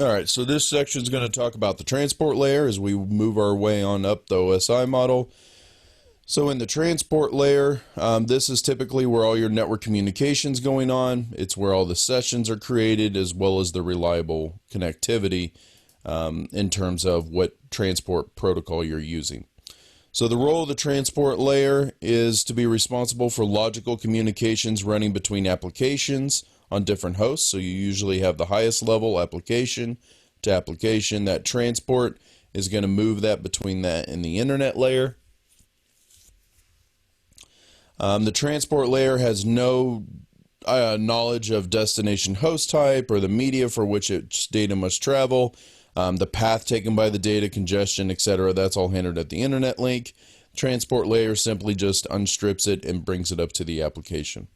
All right, so this section is going to talk about the transport layer as we move our way on up the OSI model. So in the transport layer, this is typically where all your network communications going on. It's where all the sessions are created, as well as the reliable connectivity in terms of what transport protocol you're using. So the role of the transport layer is to be responsible for logical communications running between applications on different hosts. So you usually have the highest level application to application. That transport is going to move that between that and the internet layer. The transport layer has no knowledge of destination host type or the media for which its data must travel. The path taken by the data, congestion, etc. That's all handled at the internet link. Transport layer simply just unstrips it and brings it up to the application.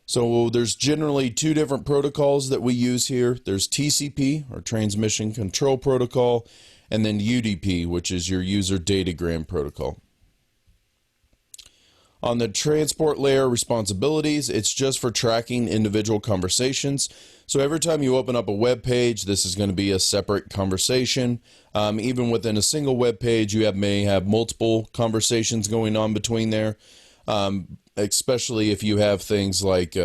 So there's generally two different protocols that we use here. There's TCP, or Transmission Control Protocol, and then UDP, which is your User Datagram Protocol. On the transport layer responsibilities, it's just for tracking individual conversations. So every time you open up a web page, this is going to be a separate conversation. Even within a single web page, you may have multiple conversations going on between there, especially if you have things like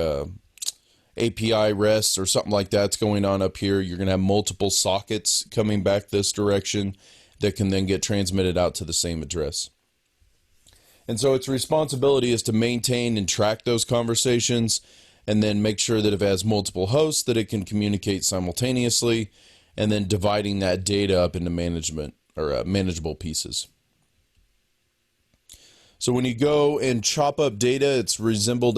API REST or something like that's going on up here. You're going to have multiple sockets coming back this direction that can then get transmitted out to the same address. And so its responsibility is to maintain and track those conversations and then make sure that if it has multiple hosts that it can communicate simultaneously, and then dividing that data up into manageable pieces. So when you go and chop up data, it's called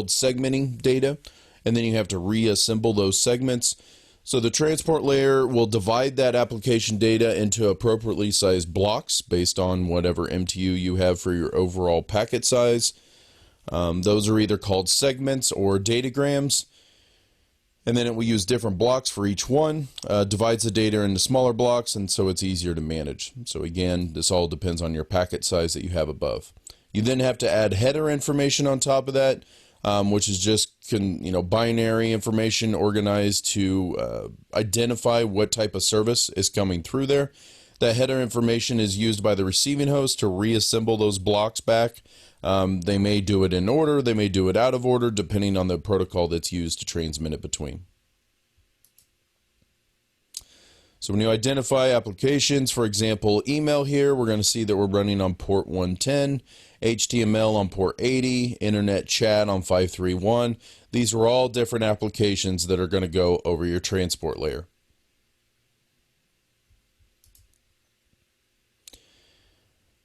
segmenting data, and then you have to reassemble those segments. So the transport layer will divide that application data into appropriately sized blocks based on whatever MTU you have for your overall packet size. Those are either called segments or datagrams. And then it will use different blocks for each one, divides the data into smaller blocks, and so it's easier to manage. So again, this all depends on your packet size that you have above. You then have to add header information on top of that, which is just binary information organized to identify what type of service is coming through there. That header information is used by the receiving host to reassemble those blocks back. They may do it in order, they may do it out of order, depending on the protocol that's used to transmit it between. So when you identify applications, for example, email here, we're going to see that we're running on port 110, HTML on port 80, internet chat on 531. These are all different applications that are going to go over your transport layer.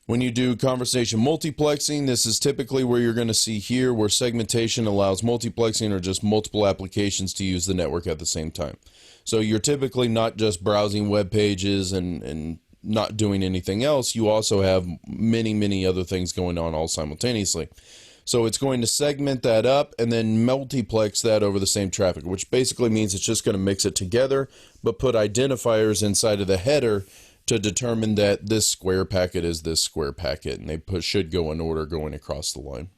When you do conversation multiplexing, this is typically where you're going to see here where segmentation allows multiplexing or just multiple applications to use the network at the same time. So you're typically not just browsing web pages and not doing anything else. You also have many other things going on all simultaneously. So it's going to segment that up and then multiplex that over the same traffic, which basically means it's just going to mix it together, but put identifiers inside of the header to determine that this square packet is this square packet, and they should go in order going across the line.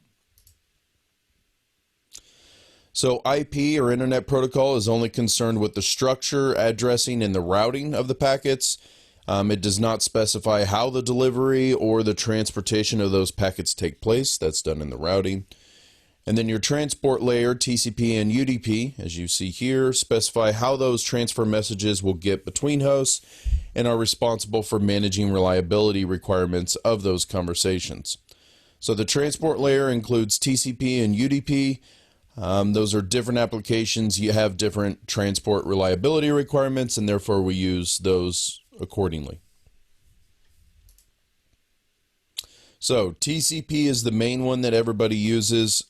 So IP, or Internet Protocol, is only concerned with the structure, addressing, and the routing of the packets. It does not specify how the delivery or the transportation of those packets take place. That's done in the routing. And then your transport layer, TCP and UDP, as you see here, specify how those transfer messages will get between hosts and are responsible for managing reliability requirements of those conversations. So the transport layer includes TCP and UDP. Those are different applications. You have different transport reliability requirements, and therefore we use those accordingly. So TCP is the main one that everybody uses,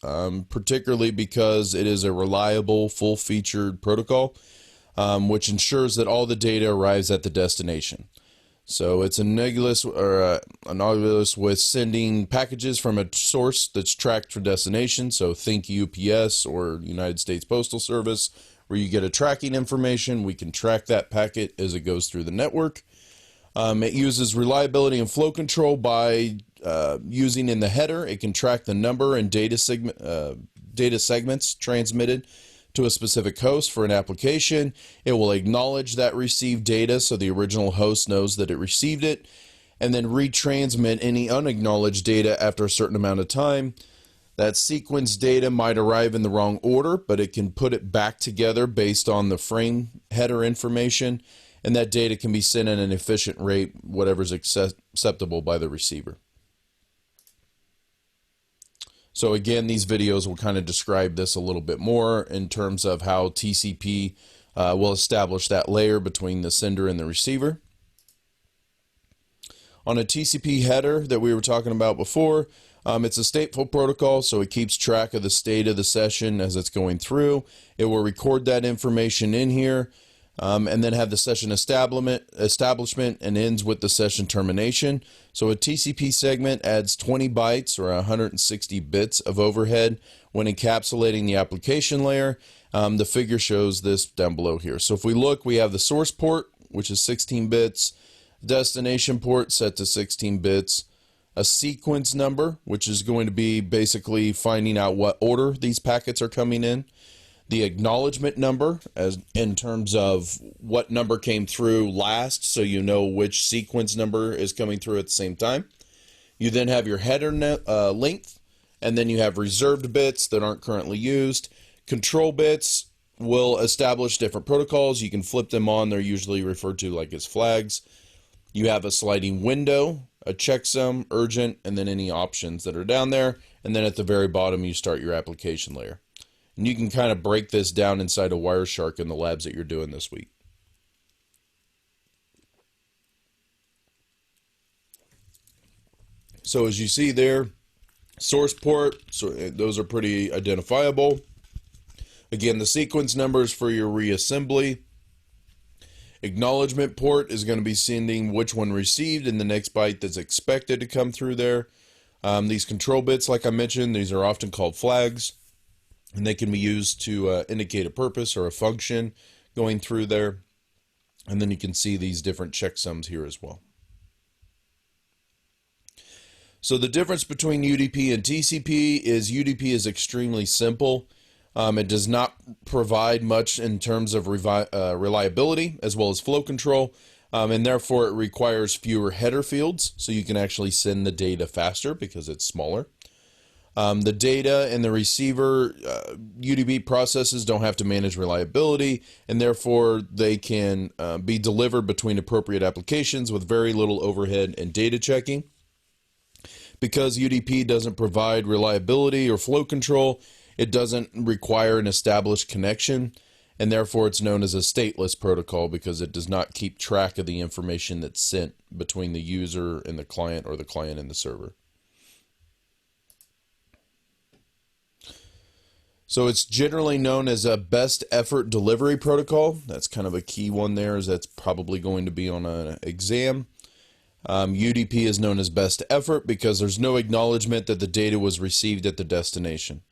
particularly because it is a reliable, full-featured protocol, which ensures that all the data arrives at the destination. So it's analogous with sending packages from a source that's tracked for destination. So think UPS or United States Postal Service, where you get a tracking information. We can track that packet as it goes through the network. It uses reliability and flow control by using in the header. It can track the number and data segments transmitted to a specific host for an application. It will acknowledge that received data so the original host knows that it received it, and then retransmit any unacknowledged data after a certain amount of time. That sequence data might arrive in the wrong order, but it can put it back together based on the frame header information, and that data can be sent at an efficient rate, whatever's acceptable by the receiver. So again, these videos will kind of describe this a little bit more in terms of how TCP will establish that layer between the sender and the receiver. On a TCP header that we were talking about before, it's a stateful protocol, so it keeps track of the state of the session as it's going through. It will record that information in here, and then have the session establishment and ends with the session termination. So a TCP segment adds 20 bytes or 160 bits of overhead when encapsulating the application layer. The figure shows this down below here. So if we look, we have the source port, which is 16 bits, destination port set to 16 bits, a sequence number, which is going to be basically finding out what order these packets are coming in, the acknowledgement number as in terms of what number came through last, so you know which sequence number is coming through at the same time. You then have your header length, and then you have reserved bits that aren't currently used. Control bits will establish different protocols. You can flip them on. They're usually referred to like as flags. You have a sliding window, a checksum, urgent, and then any options that are down there. And then at the very bottom, you start your application layer. And you can kind of break this down inside of Wireshark in the labs that you're doing this week. So as you see there, source port, so those are pretty identifiable. Again, the sequence numbers for your reassembly. Acknowledgement port is going to be sending which one received and the next byte that's expected to come through there. These control bits, like I mentioned, these are often called flags, and they can be used to indicate a purpose or a function going through there. And then you can see these different checksums here as well. So the difference between UDP and TCP is UDP is extremely simple. It does not provide much in terms of reliability as well as flow control, and therefore it requires fewer header fields, so you can actually send the data faster because it's smaller. The data and the receiver UDP processes don't have to manage reliability, and therefore they can be delivered between appropriate applications with very little overhead and data checking. Because UDP doesn't provide reliability or flow control, it doesn't require an established connection, and therefore it's known as a stateless protocol because it does not keep track of the information that's sent between the user and the client or the client and the server. So it's generally known as a best effort delivery protocol. That's kind of a key one there, as that's probably going to be on an exam. UDP is known as best effort because there's no acknowledgement that the data was received at the destination.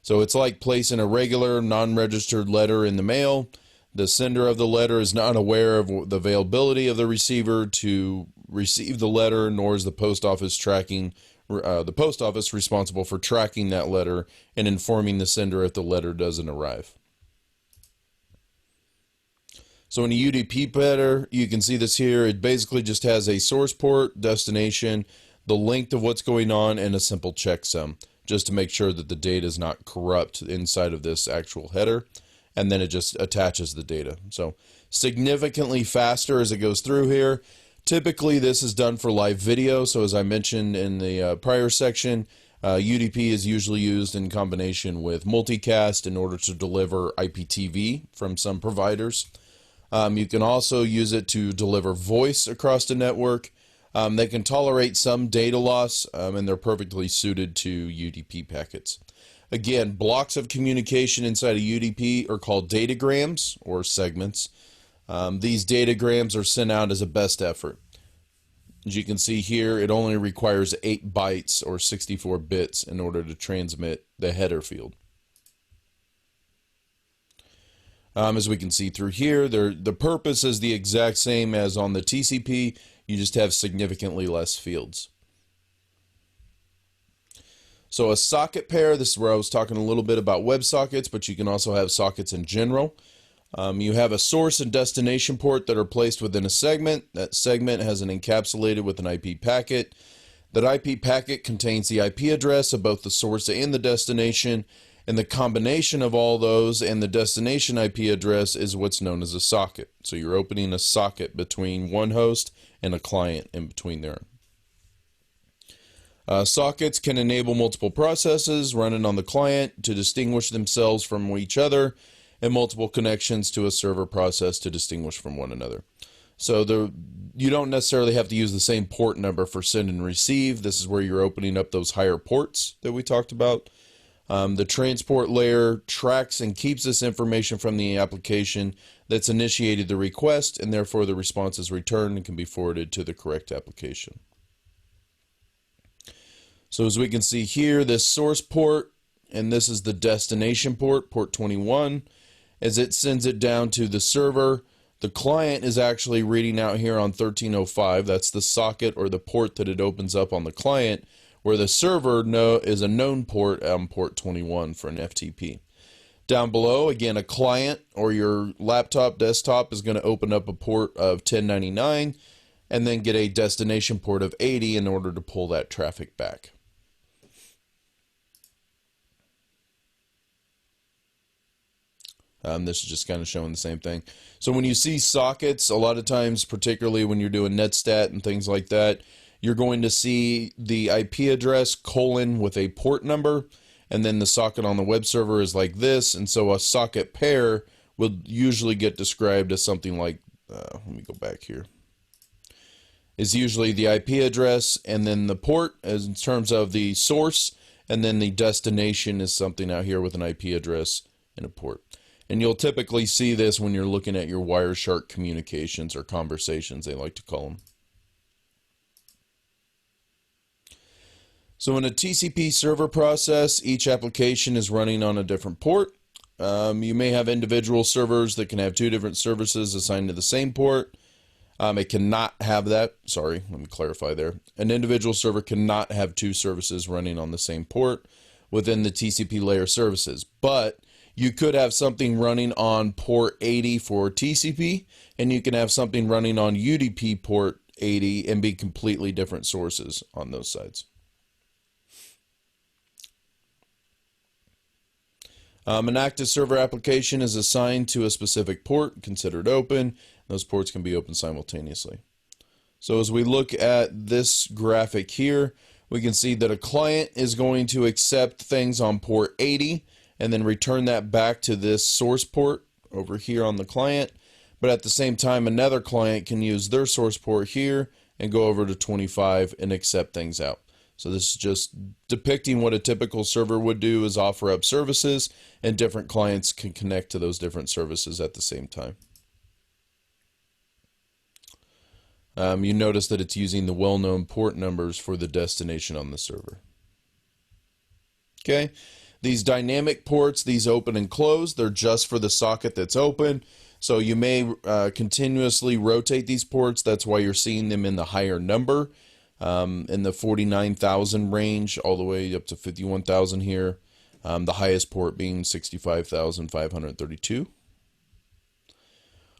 So it's like placing a regular non-registered letter in the mail. The sender of the letter is not aware of the availability of the receiver to receive the letter, nor is the post office responsible for tracking that letter and informing the sender if the letter doesn't arrive. So in a UDP header, you can see this here. It basically just has a source port, destination, the length of what's going on, and a simple checksum, just to make sure that the data is not corrupt inside of this actual header, and then it just attaches the data. So significantly faster as it goes through here. Typically this is done for live video, so as I mentioned in the prior section, UDP is usually used in combination with multicast in order to deliver IPTV from some providers. You can also use it to deliver voice across the network. They can tolerate some data loss, and they're perfectly suited to UDP packets. Again, blocks of communication inside a UDP are called datagrams or segments. These datagrams are sent out as a best effort. As you can see here, it only requires 8 bytes or 64 bits in order to transmit the header field. As we can see through here, the purpose is the exact same as on the TCP. You just have significantly less fields. So a socket pair, this is where I was talking a little bit about WebSockets, but you can also have sockets in general. You have a source and destination port that are placed within a segment. That segment has an encapsulated with an IP packet. That IP packet contains the IP address of both the source and the destination, and the combination of all those and the destination IP address is what's known as a socket. So you're opening a socket between one host and a client in between there. Sockets can enable multiple processes running on the client to distinguish themselves from each other, and multiple connections to a server process to distinguish from one another. So you don't necessarily have to use the same port number for send and receive. This is where you're opening up those higher ports that we talked about. The transport layer tracks and keeps this information from the application that's initiated the request, and therefore the response is returned and can be forwarded to the correct application. So as we can see here, this source port, and this is the destination port, port 21. As it sends it down to the server, the client is actually reading out here on 1305. That's the socket or the port that it opens up on the client, where the server is a known port on port 21 for an FTP. Down below, again, a client or your laptop, desktop is going to open up a port of 1099 and then get a destination port of 80 in order to pull that traffic back. This is just kind of showing the same thing. So when you see sockets, a lot of times, particularly when you're doing netstat and things like that, you're going to see the IP address colon with a port number, and then the socket on the web server is like this. And so a socket pair will usually get described as something like, let me go back here, is usually the IP address and then the port as in terms of the source, and then the destination is something out here with an IP address and a port. And you'll typically see this when you're looking at your Wireshark communications or conversations, they like to call them. So in a TCP server process, each application is running on a different port. You may have individual servers that can have two different services assigned to the same port. It cannot have that. Sorry, let me clarify there. An individual server cannot have two services running on the same port within the TCP layer services, but you could have something running on port 80 for TCP, and you can have something running on UDP port 80 and be completely different sources on those sides. An active server application is assigned to a specific port considered open. Those ports can be open simultaneously. So as we look at this graphic here, we can see that a client is going to accept things on port 80 and then return that back to this source port over here on the client. But at the same time, another client can use their source port here and go over to 25 and accept things out. So this is just depicting what a typical server would do, is offer up services, and different clients can connect to those different services at the same time. You notice that it's using the well-known port numbers for the destination on the server. Okay. These dynamic ports, these open and close, they're just for the socket that's open. So you may continuously rotate these ports. That's why you're seeing them in the higher number, in the 49,000 range, all the way up to 51,000 here. The highest port being 65,532.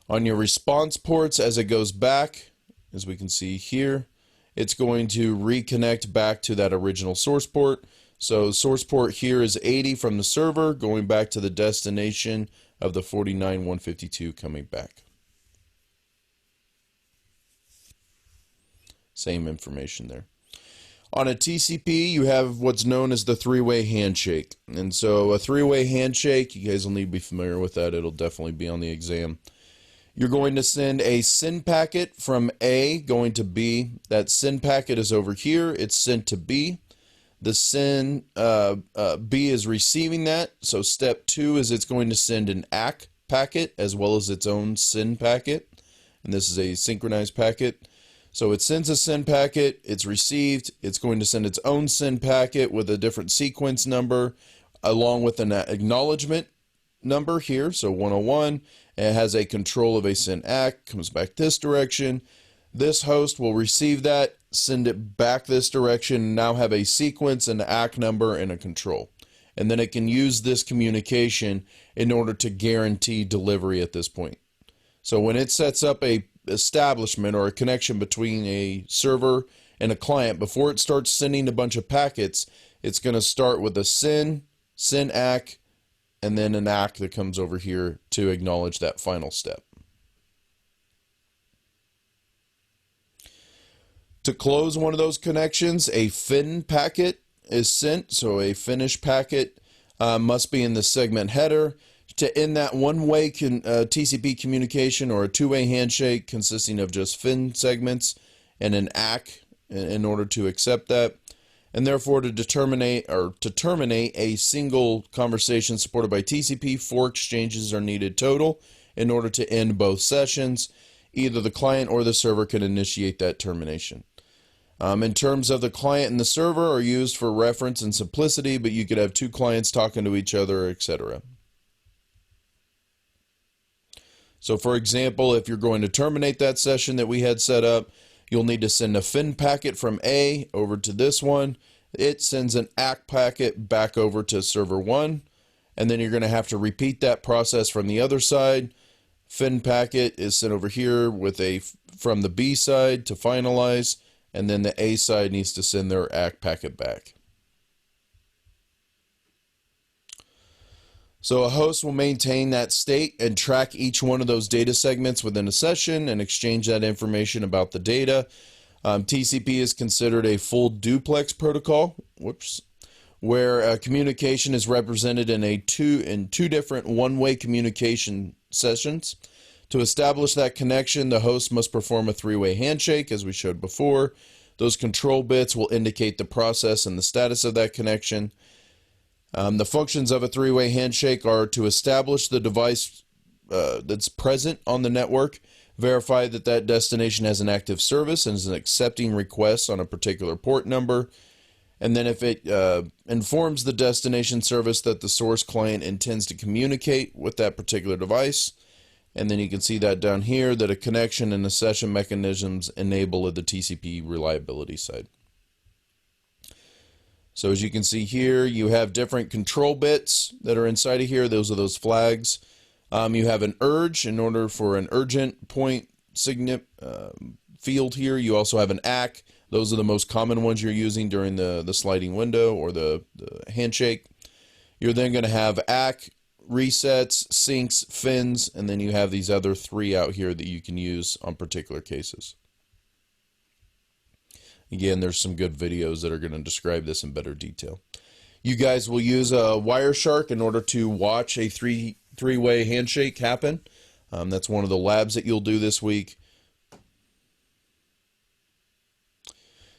On your response ports, as it goes back, as we can see here, it's going to reconnect back to that original source port. So source port here is 80 from the server, going back to the destination of the 49,152 coming back. Same information there. On a TCP, you have what's known as the three-way handshake. And so a three-way handshake, you guys will need to be familiar with that. It'll definitely be on the exam. You're going to send a send packet from A going to B. That send packet is over here. It's sent to B. The send, B is receiving that. So step 2 is it's going to send an ACK packet as well as its own send packet. And this is a synchronized packet. So it sends a send packet, it's received, it's going to send its own send packet with a different sequence number along with an acknowledgement number here. So 101, it has a control of a send ACK, comes back this direction. This host will receive that, send it back this direction, and now have a sequence, an ACK number, and a control. And then it can use this communication in order to guarantee delivery at this point. So when it sets up a establishment or a connection between a server and a client, before it starts sending a bunch of packets, it's going to start with a send ACK, and then an ACK that comes over here to acknowledge that final step. To close one of those connections, a fin packet is sent, so a finish packet must be in the segment header. To end that one-way TCP communication or a two-way handshake consisting of just fin segments and an ACK in order to accept that. And therefore to terminate a single conversation supported by TCP, 4 exchanges are needed total in order to end both sessions. Either the client or the server can initiate that termination. In terms of the client and the server are used for reference and simplicity, but you could have 2 clients talking to each other, etc. So for example, if you're going to terminate that session that we had set up, you'll need to send a fin packet from A over to this one. It sends an ACK packet back over to server 1, and then you're going to have to repeat that process from the other side. Fin packet is sent over here with from the B side to finalize, and then the A side needs to send their ACK packet back. So a host will maintain that state and track each one of those data segments within a session and exchange that information about the data. TCP is considered a full duplex protocol, where communication is represented in two different one-way communication sessions. To establish that connection, the host must perform a 3-way handshake, as we showed before. Those control bits will indicate the process and the status of that connection. The functions of a 3-way handshake are to establish the device that's present on the network, verify that that destination has an active service and is accepting requests on a particular port number, and then if it informs the destination service that the source client intends to communicate with that particular device. And then you can see that down here that a connection and a session mechanisms enable at the TCP reliability side. So as you can see here, you have different control bits that are inside of here. Those are those flags. You have an urge in order for an urgent point field here. You also have an ACK. Those are the most common ones you're using during the sliding window or the handshake. You're then going to have ACK, resets, syncs, fins, and then you have these other 3 out here that you can use on particular cases. Again, there's some good videos that are going to describe this in better detail. You guys will use a Wireshark in order to watch a three-way handshake happen. That's one of the labs that you'll do this week.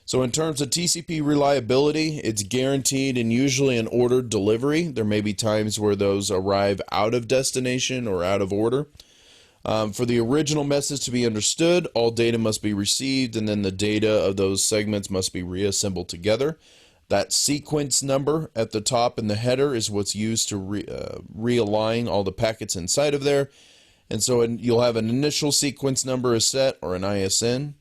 So in terms of TCP reliability, it's guaranteed and usually an ordered delivery. There may be times where those arrive out of destination or out of order. For the original message to be understood, all data must be received, and then the data of those segments must be reassembled together. That sequence number at the top in the header is what's used to realign all the packets inside of there. And so you'll have an initial sequence number is set, or an ISN,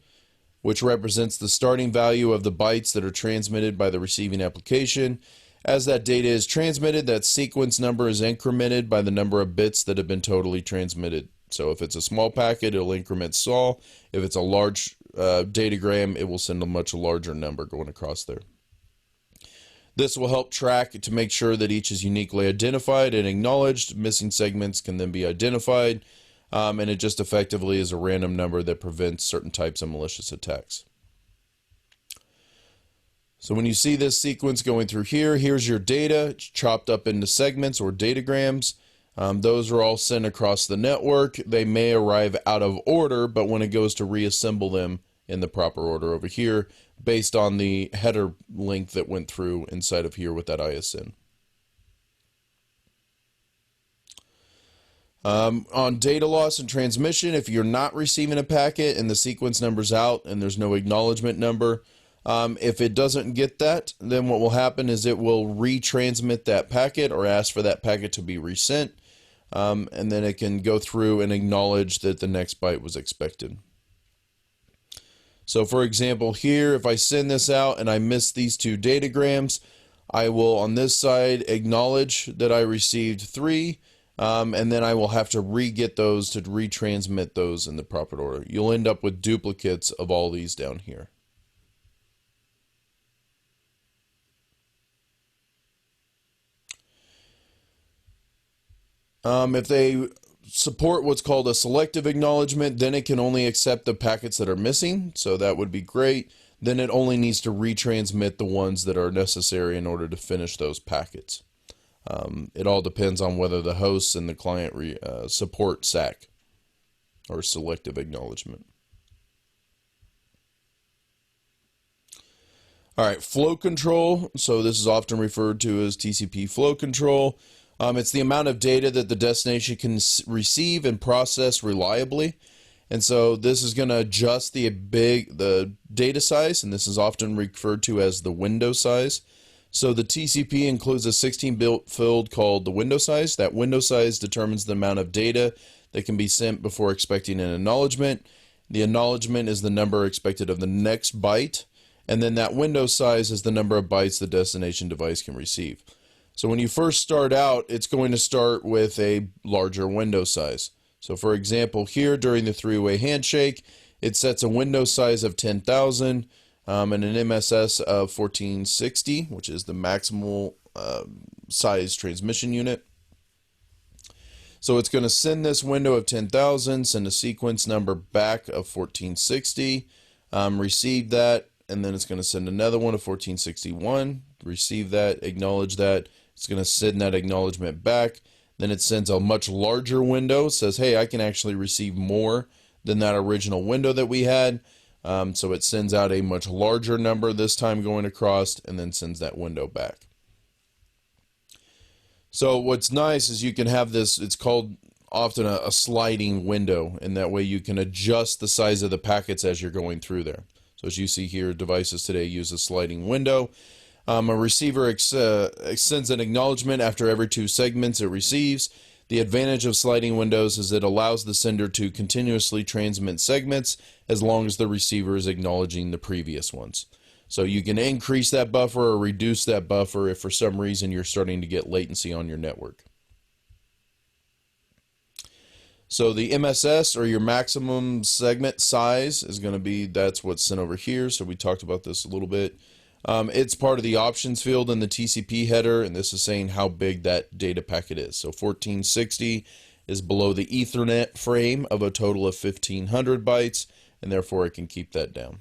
which represents the starting value of the bytes that are transmitted by the receiving application. As that data is transmitted, that sequence number is incremented by the number of bits that have been totally transmitted. So if it's a small packet, it'll increment small. If it's a large datagram, it will send a much larger number going across there. This will help track to make sure that each is uniquely identified and acknowledged. Missing segments can then be identified, and it just effectively is a random number that prevents certain types of malicious attacks. So when you see this sequence going through here, here's your data. It's chopped up into segments or datagrams. Those are all sent across the network. They may arrive out of order, but when it goes to reassemble them in the proper order over here, based on the header link that went through inside of here with that ISN. On data loss and transmission, if you're not receiving a packet and the sequence number's out and there's no acknowledgement number, if it doesn't get that, then what will happen is it will retransmit that packet or ask for that packet to be resent, and then it can go through and acknowledge that the next byte was expected. So for example here, if I send this out and I miss these two datagrams, I will on this side acknowledge that I received 3, and then I will have to re-get those to retransmit those in the proper order. You'll end up with duplicates of all these down here. If they support what's called a selective acknowledgement, then it can only accept the packets that are missing, so that would be great. Then it only needs to retransmit the ones that are necessary in order to finish those packets. It all depends on whether the hosts and the client support SAC, or selective acknowledgement. All right, flow control. So this is often referred to as TCP flow control. It's the amount of data that the destination can receive and process reliably. And so this is going to adjust the data size, and this is often referred to as the window size. So the TCP includes a 16-bit field called the window size. That window size determines the amount of data that can be sent before expecting an acknowledgement. The acknowledgement is the number expected of the next byte, and then that window size is the number of bytes the destination device can receive. So when you first start out, it's going to start with a larger window size. So for example, here during the three-way handshake, it sets a window size of 10,000 and an MSS of 1460, which is the maximal size transmission unit. So it's going to send this window of 10,000, send a sequence number back of 1460, receive that, and then it's going to send another one of 1461, receive that, acknowledge that. It's going to send that acknowledgement back. Then it sends a much larger window, says, hey, I can actually receive more than that original window that we had. So it sends out a much larger number this time going across, and then sends that window back. So what's nice is you can have this, it's called often a sliding window, and that way you can adjust the size of the packets as you're going through there. So as you see here, devices today use a sliding window. A receiver sends an acknowledgement after every 2 segments it receives. The advantage of sliding windows is it allows the sender to continuously transmit segments as long as the receiver is acknowledging the previous ones. So you can increase that buffer or reduce that buffer if for some reason you're starting to get latency on your network. So the MSS, or your maximum segment size, is going to be, that's what's sent over here. So we talked about this a little bit. It's part of the options field in the TCP header, and this is saying how big that data packet is. So 1460 is below the Ethernet frame of a total of 1500 bytes, and therefore it can keep that down.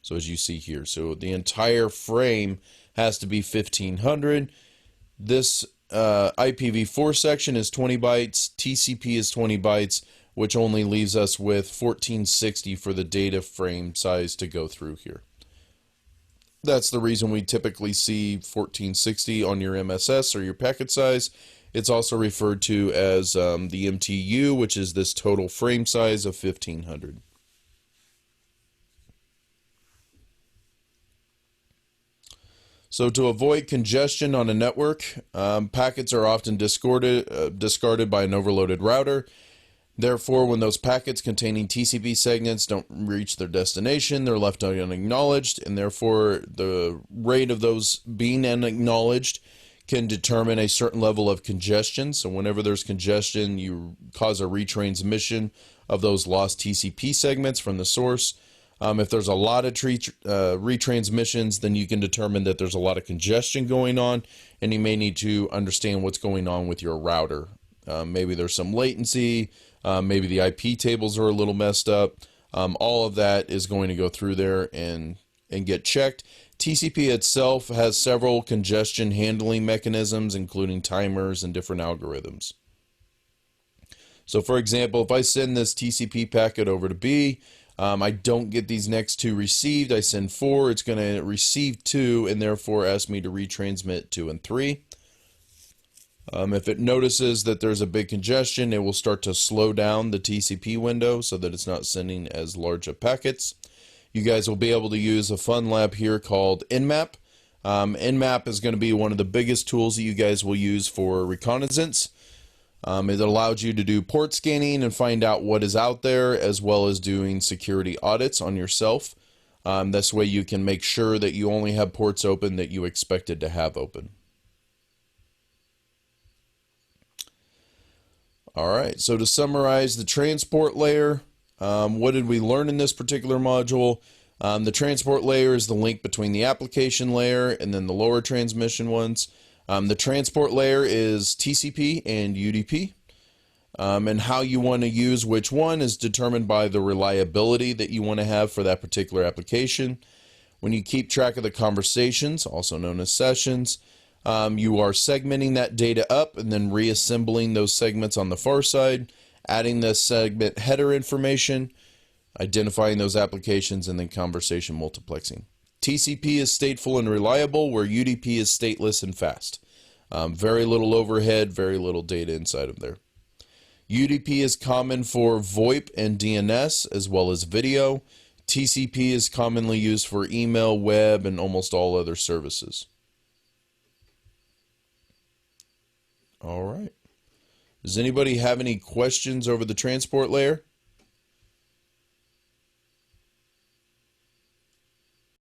So as you see here, so the entire frame has to be 1500. This IPv4 section is 20 bytes, TCP is 20 bytes, which only leaves us with 1460 for the data frame size to go through here. That's the reason we typically see 1460 on your MSS or your packet size. It's also referred to as the MTU, which is this total frame size of 1500. So to avoid congestion on a network, packets are often discarded by an overloaded router. Therefore, when those packets containing TCP segments don't reach their destination, they're left unacknowledged, and therefore the rate of those being unacknowledged can determine a certain level of congestion. So whenever there's congestion, you cause a retransmission of those lost TCP segments from the source. If there's a lot of retransmissions, then you can determine that there's a lot of congestion going on, and you may need to understand what's going on with your router. Maybe there's some latency, maybe the IP tables are a little messed up. All of that is going to go through there and get checked. TCP itself has several congestion handling mechanisms, including timers and different algorithms. So for example, if I send this TCP packet over to B, I don't get these next 2 received, I send 4, it's going to receive 2 and therefore ask me to retransmit 2 and 3. If it notices that there's a big congestion, it will start to slow down the TCP window so that it's not sending as large of packets. You guys will be able to use a fun lab here called Nmap. Nmap is going to be one of the biggest tools that you guys will use for reconnaissance. It allows you to do port scanning and find out what is out there, as well as doing security audits on yourself. This way you can make sure that you only have ports open that you expected to have open. All right, so to summarize the transport layer, what did we learn in this particular module? The transport layer is the link between the application layer and then the lower transmission ones. The transport layer is TCP and UDP. And how you want to use which one is determined by the reliability that you want to have for that particular application. When you keep track of the conversations, also known as sessions, you are segmenting that data up and then reassembling those segments on the far side, adding the segment header information, identifying those applications, and then conversation multiplexing. TCP is stateful and reliable, where UDP is stateless and fast. Very little overhead, very little data inside of there. UDP is common for VoIP and DNS, as well as video. TCP is commonly used for email, web, and almost all other services. All right. Does anybody have any questions over the transport layer?